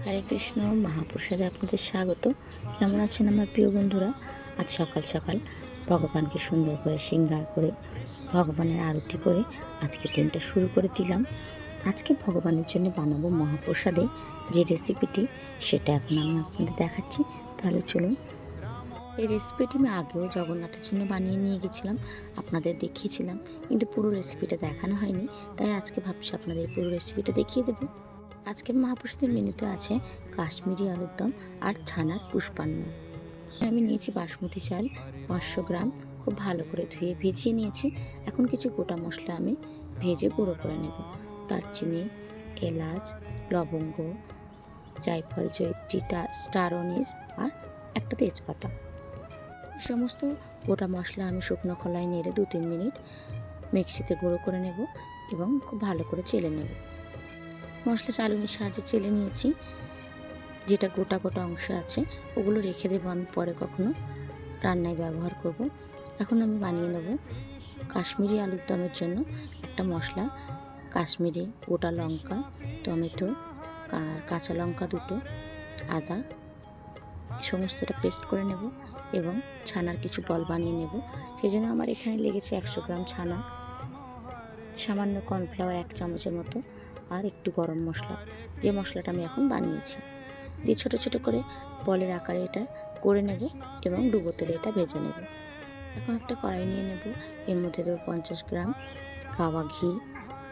হরে কৃষ্ণ মহাপ্রসাদে আপনাদের স্বাগত। কেমন আছেন আমার প্রিয় বন্ধুরা? আজ সকাল সকাল ভগবানকে সুন্দর করে শৃঙ্গার করে ভগবানের আরতি করে আজকে দিনটা শুরু করে দিলাম। আজকে ভগবানের জন্য বানাবো মহাপ্রসাদে যে রেসিপিটি, সেটা এখন আমি আপনাদের দেখাচ্ছি। তাহলে চলুন। এই রেসিপিটি আমি আগেও জগন্নাথের জন্য বানিয়ে নিয়ে গেছিলাম, আপনাদের দেখিয়েছিলাম, কিন্তু পুরো রেসিপিটা দেখানো হয়নি। তাই আজকে ভাবছি আপনাদের পুরো রেসিপিটা দেখিয়ে দেবো। আজকের মহাপ্রসাদের মেনুতে আছে কাশ্মীরি আলুর দম আর ছানার পুষ্পান্ন। আমি নিয়েছি বাসমতি চাল 500 গ্রাম, খুব ভালো করে ধুয়ে ভিজিয়ে নিয়েছি। এখন কিছু গোটা মশলা আমি ভেজে গুঁড়ো করে নেব। দারচিনি, এলাচ, লবঙ্গ, জায়ফল, জয়িত্রী, স্টার অনিস আর একটা তেজপাতা। সমস্ত গোটা মশলা আমি শুকনো খোলায় নেড়ে 2-3 মিনিট মিক্সিতে গুঁড়ো করে নেব এবং খুব ভালো করে চেলে নেব। মশলা চালুনির সাহায্যে চেলে নিয়েছি। যেটা গোটা গোটা অংশ আছে ওগুলো রেখে দেবো, আমি পরে কখনো রান্নায় ব্যবহার করব। এখন আমি বানিয়ে নেব কাশ্মীরি আলুর দমের জন্য একটা মশলা। কাশ্মীরি গোটা লঙ্কা, টমেটো, কাঁচা লঙ্কা 2টো, আদা, সমস্তটা পেস্ট করে নেব এবং ছানার কিছু বল বানিয়ে নেব। সেই জন্য আমার এখানে লেগেছে 100 গ্রাম ছানা, সামান্য কর্নফ্লাওয়ার 1 চামচের মতো, আর একটু গরম মশলা, যে মশলাটা আমি এখন বানিয়েছি দিয়ে ছোট ছোট করে বলের আকারে এটা করে নেব এবং ডুবো তেলে এটা ভেজে নেব। এখন একটা কড়াই নিয়ে নেব, এর মধ্যে দেবো 50 গ্রাম গাওয়া ঘি,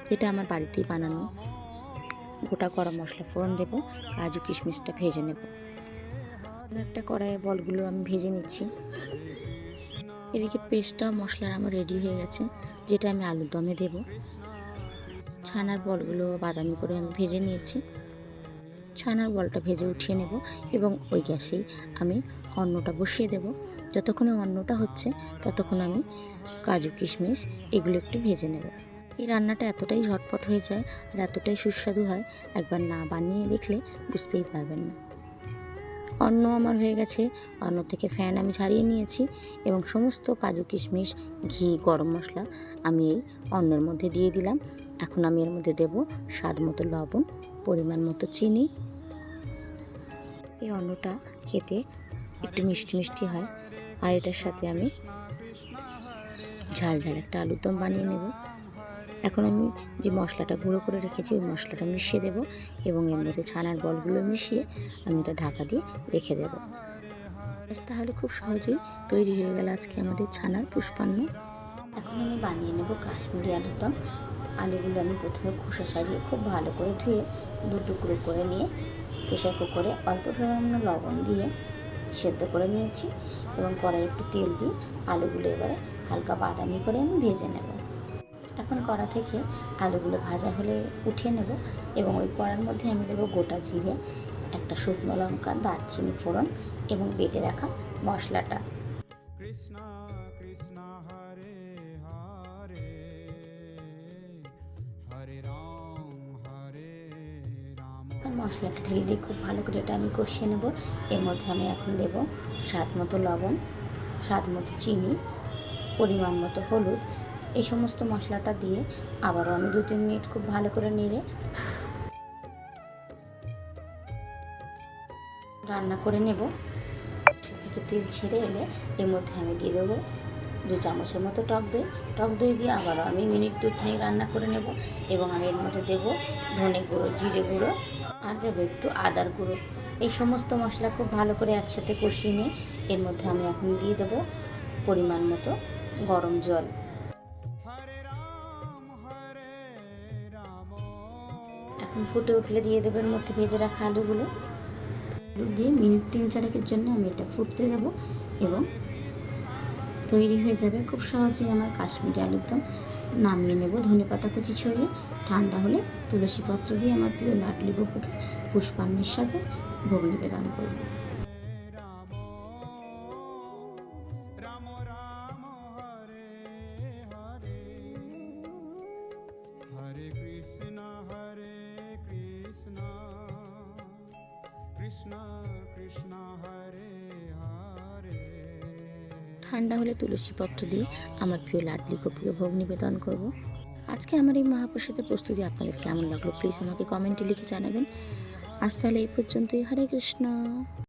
যেটা আমার বাড়িতেই বানানো। গোটা গরম মশলা ফোড়ন দেব, কাজু কিশমিশটা ভেজে নেব। একটা কড়াইয়ে বলগুলো আমি ভেজে নিচ্ছি। এদিকে পেস্টটা মশলার আমার রেডি হয়ে গেছে, যেটা আমি আলুর দমে দেব। ছানার বলগুলো বাদামি করে আমি ভেজে নিয়েছি। ছানার বলটা ভেজে উঠিয়ে নেব এবং ওই গ্যাসেই আমি অন্নটা বসিয়ে দেব। যতক্ষণে অন্নটা হচ্ছে ততক্ষণ আমি কাজু কিশমিশ এগুলো একটু ভেজে নেব। এই রান্নাটা এতটাই ঝটপট হয়ে যায় আর এতটাই সুস্বাদু হয়, একবার না বানিয়ে দেখলে বুঝতেই পারবেন না। অন্ন আমার হয়ে গেছে, অন্ন থেকে ফ্যান আমি ছাড়িয়ে নিয়েছি এবং সমস্ত কাজু কিশমিশ, ঘি, গরম মশলা আমি এই অন্নের মধ্যে দিয়ে দিলাম। এখন আমি এর মধ্যে দেব স্বাদ মতো লবণ, পরিমাণ মতো চিনি। এই অন্নটা খেতে একটু মিষ্টি মিষ্টি হয়, আর এটার সাথে আমি ঝাল ঝাল একটা আলুর দম বানিয়ে নেব। এখন আমি যে মশলাটা গুঁড়ো করে রেখেছি ওই মশলাটা মিশিয়ে দেব এবং এর মধ্যে ছানার বলগুলো মিশিয়ে আমি এটা ঢাকা দিয়ে রেখে দেব। তাহলে খুব সহজেই তৈরি হয়ে গেল আজকে আমাদের ছানার পুষ্পান্ন। এখন আমি বানিয়ে নেব কাশ্মীরি আলুর দম। আলুগুলো আমি প্রথমে খোসা ছাড়িয়ে খুব ভালো করে ধুয়ে 2 টুকরো করে নিয়ে প্রেসার কুকারে অল্প পরিমাণ লবণ দিয়ে সেদ্ধ করে নিয়েছি এবং কড়াইয়ে একটু তেল দিয়ে আলুগুলো এবারে হালকা বাদামি করে আমি ভেজে নেব। এখন কড়া থেকে আলুগুলো ভাজা হলে উঠিয়ে নেব এবং ওই কড়ার মধ্যে আমি দেবো গোটা জিরে, একটা শুকনো লঙ্কা, দারচিনি ফোড়ন এবং বেটে রাখা মশলাটা। মশলাটা ঢেলে দিয়ে খুব ভালো করে এটা আমি কষিয়ে নেব। এর মধ্যে আমি এখন দেব স্বাদ মতো লবণ, স্বাদ মতো চিনি, পরিমাণ মতো হলুদ। এই সমস্ত মশলাটা দিয়ে আবারও আমি 2-3 মিনিট খুব ভালো করে নেড়ে রান্না করে নেব। থেকে তেল ছেড়ে এলে এর মধ্যে আমি দিয়ে দেবো 2 চামচের মতো টক দই। টক দই দিয়ে আবারও আমি মিনিট 2-3 রান্না করে নেব এবং আমি এর মধ্যে দেবো ধনে গুঁড়ো, জিরে গুঁড়ো আর দেবো একটু আদার গুঁড়ো। এই সমস্ত মশলা খুব ভালো করে একসাথে কষিয়ে নিয়ে এর মধ্যে আমি এখন দিয়ে দেবো পরিমাণ মতো গরম জল। এখন ফুটে উঠলে দিয়ে দেবো এর মধ্যে ভেজে রাখা আলুগুলো দিয়ে মিনিট 3-4 জন্য আমি এটা ফুটতে দেব এবং তৈরি হয়ে যাবে খুব সহজেই আমার কাশ্মীরি আলুর দম। নামিয়ে নেব ধনেপাতা কুচি ছড়িয়ে। ঠান্ডা হলে তুলসী পত্র দিয়ে আমার প্রিয় লাডলি গোপুকে পুষ্পান্নের সাথে ভোগ নিবেদন করব। ঠান্ডা হলে তুলসী পত্র দিয়ে আমার প্রিয় লাডলি গোপুকে ভোগ নিবেদন করব। আজকে আমার এই মহাপ্রসাদের প্রস্তুতি আপনাদের কেমন লাগলো প্লিজ আমাকে কমেন্টে লিখে জানাবেন। আজ তাহলে এই পর্যন্তই। হরে কৃষ্ণ।